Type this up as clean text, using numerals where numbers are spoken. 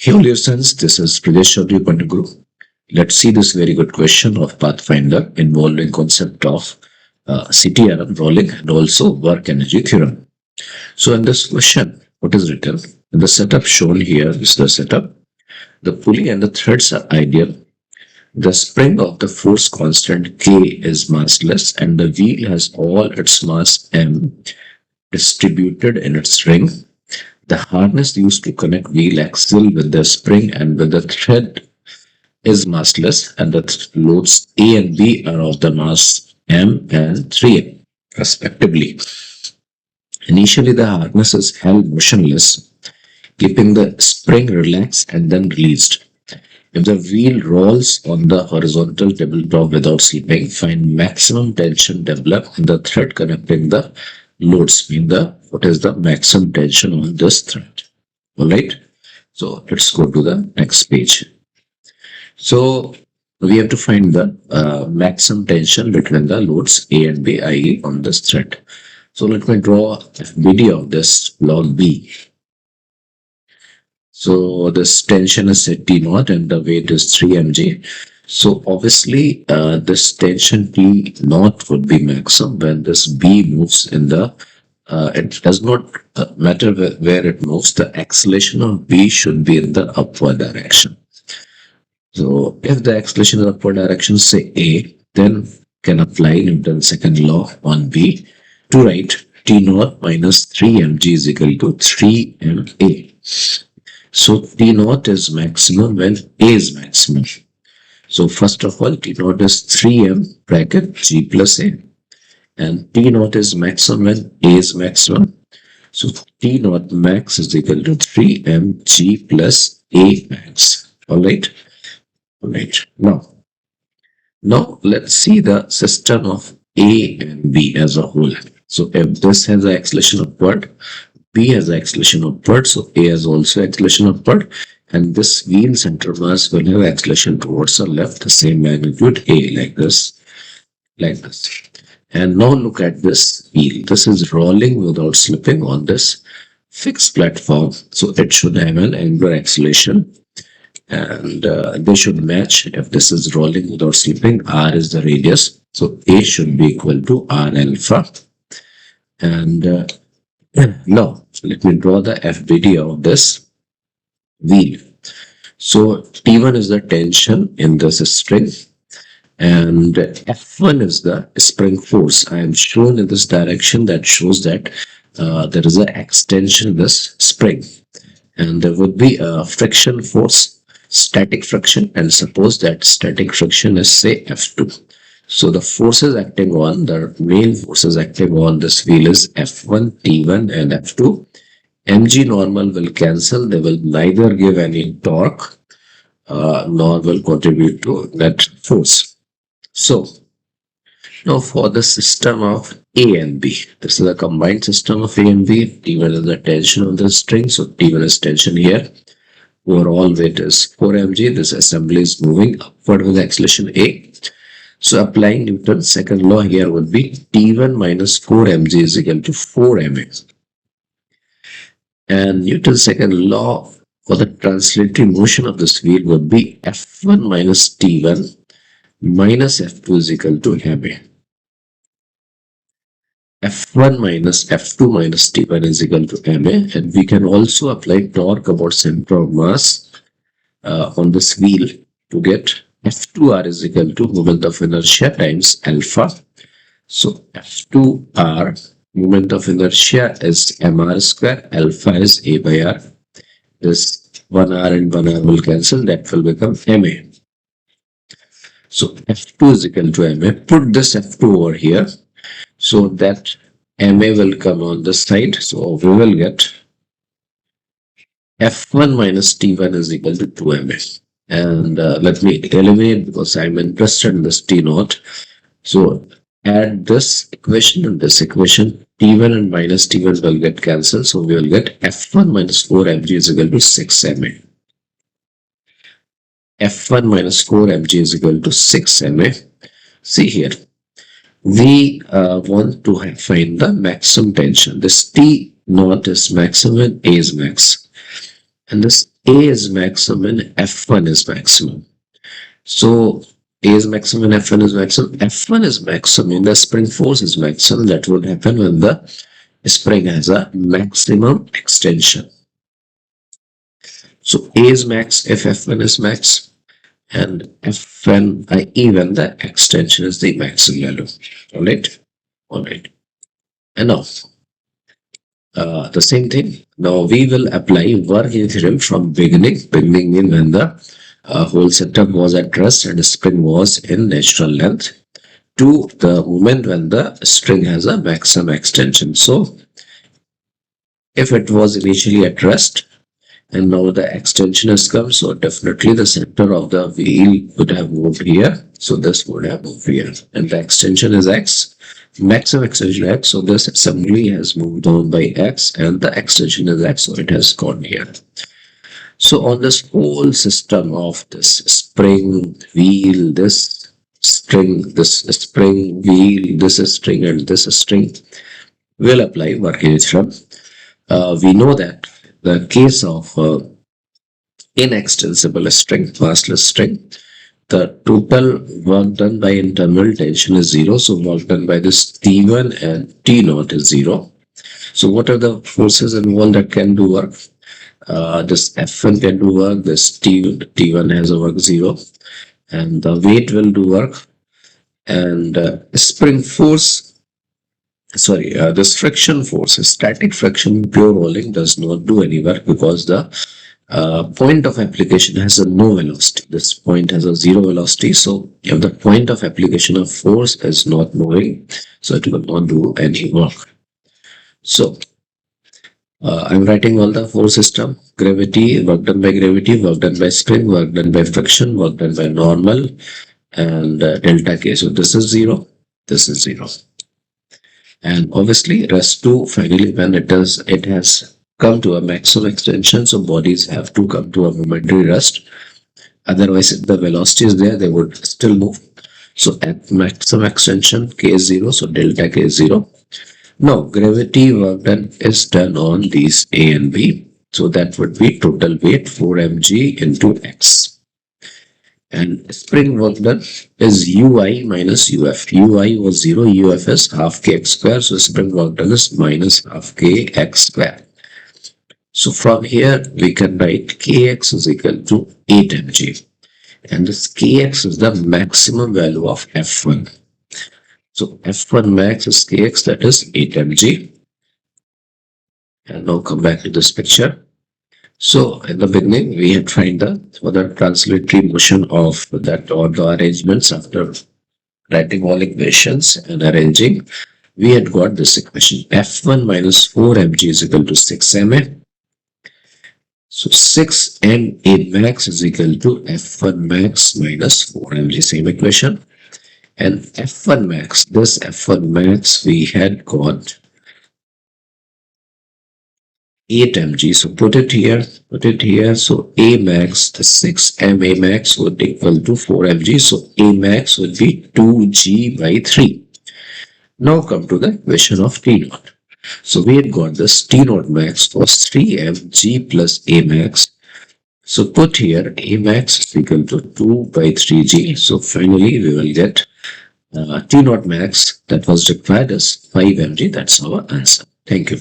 Hello, listeners. This is Pradesh Chaudhary. Let's see this very good question of Pathfinder involving concept of CTRM rolling and also work energy theorem. So in this question, what is written? The setup shown here is the setup. The pulley and the threads are ideal. The spring of the force constant K is massless and the wheel has all its mass M distributed in its ring. The harness used to connect wheel axle with the spring and with the thread is massless, and the loads A and B are of the mass M and 3M, respectively. Initially, the harness is held motionless, keeping the spring relaxed and then released. If the wheel rolls on the horizontal tabletop without slipping, find maximum tension develop in the thread connecting the loads. What is the maximum tension on this thread? All right. So let's go to the next page. So we have to find the maximum tension between the loads A and B, i.e. on this thread. So let me draw FBD of this log B. So this tension is at T naught and the weight is 3 mg. So obviously this tension T naught would be maximum when this B moves in the, it does not matter where it moves, the acceleration of B should be in the upward direction. So if the acceleration is upward direction, say A, then can apply Newton's second law on B to write T naught minus 3 mg is equal to 3 ma. So T naught is maximum when A is maximum. So first of all, T naught is 3m bracket G plus A. And T naught is maximum when A is maximum. So T naught max is equal to 3m G plus A max. Alright? Alright. Now let's see the system of A and B as a whole. So if this has an acceleration upward, B has acceleration upward, so A has also acceleration upward, and this wheel center mass will have acceleration towards the left, the same magnitude A, like this. And now look at this wheel. This is rolling without slipping on this fixed platform, so it should have an angular acceleration, and they should match. If this is rolling without slipping, R is the radius, so A should be equal to R alpha. And now let me draw the FBD of this wheel. So T1 is the tension in this string and F1 is the spring force. I am shown in this direction that shows that there is an extension in this spring and there would be a friction force, static friction, and suppose that static friction is say F2. So the forces acting on, the main forces acting on this wheel is F1, T1 and F2. mg normal will cancel. They will neither give any torque nor will contribute to net force. So now for the system of A and B. This is a combined system of A and B. T1 is the tension of the string. So T1 is tension here. Overall weight is 4 mg. This assembly is moving upward with acceleration A. So applying Newton's second law here would be T1 minus 4 mg is equal to 4 ma. And Newton's second law for the translatory motion of this wheel would be F1 minus T1 minus F2 is equal to ma. F1 minus F2 minus T1 is equal to ma, and we can also apply torque about center of mass on this wheel to get F2R is equal to moment of inertia times alpha. So F2R moment of inertia is mr square, alpha is a by r. This 1r and 1r will cancel, that will become ma. So F2 is equal to ma. Put this F2 over here so that ma will come on this side. So we will get F1 minus T1 is equal to 2 ma. And let me eliminate because I'm interested in this T naught. So add this equation and this equation. T1 and minus T1 will get cancelled. So we will get F1 minus 4 mg is equal to 6 ma. F1 minus 4 mg is equal to 6 ma. See here. We want to find the maximum tension. This T naught is maximum when A is max. And this A is maximum and F1 is maximum. So A is maximum and F1 is maximum. F1 is maximum, the spring force is maximum. That would happen when the spring has a maximum extension. So A is max if F1 is max, and F1 i.e. when the extension is the maximum value. Alright. And now the same thing. Now we will apply working theorem from beginning. Beginning means when the whole setup was at rest and the spring was in natural length, to the moment when the string has a maximum extension. So if it was initially at rest and now the extension has come, so definitely the center of the wheel would have moved here. So this would have moved here, and the extension is x, maximum extension x. So this assembly has moved on by x, and the extension is x, so it has gone here. So on this whole system of this spring, wheel, this string, this spring, wheel, this string, and this string, we'll apply working theorem. We know that the case of inextensible string, massless string, the total work done by internal tension is 0. So work done by this T1 and T0 is 0. So what are the forces involved that can do work? This F1 can do work, this T1 has a work 0, and the weight will do work, and spring force, this friction force, static friction, pure rolling does not do any work because the point of application has a no velocity. This point has a 0 velocity. So if the point of application of force is not moving, so it will not do any work. So I'm writing all the force system: gravity, work done by gravity, work done by spring, work done by friction, work done by normal, and delta K. So this is 0, this is 0. And obviously rest 2, finally when it has come to a maximum extension, so bodies have to come to a momentary rest. Otherwise, if the velocity is there, they would still move. So at maximum extension, K is 0, so delta K is 0. Now, gravity work done is done on these A and B. So that would be total weight 4 mg into x. And spring work done is ui minus uf. Ui was 0, uf is half kx square. So spring work done is minus half kx square. So from here, we can write kx is equal to 8 mg. And this kx is the maximum value of F1. So F1 max is kx, that is 8 mg. And now come back to this picture. So in the beginning, we had find the translatory motion of that, or the arrangements after writing all equations and arranging. We had got this equation: F1 minus 4 mg is equal to 6 ma. So 6 ma max is equal to F1 max minus 4 mg, same equation. And F1 max, this F1 max we had got 8 mg. So put it here. So A max, the 6 ma max would equal to 4 mg. So A max would be 2g by 3. Now come to the equation of T0. So we had got this T0 max was 3 mg plus A max. So put here A max is equal to 2 by 3g. So finally we will get T0 max that was required as 5 mg. That's our answer. Thank you.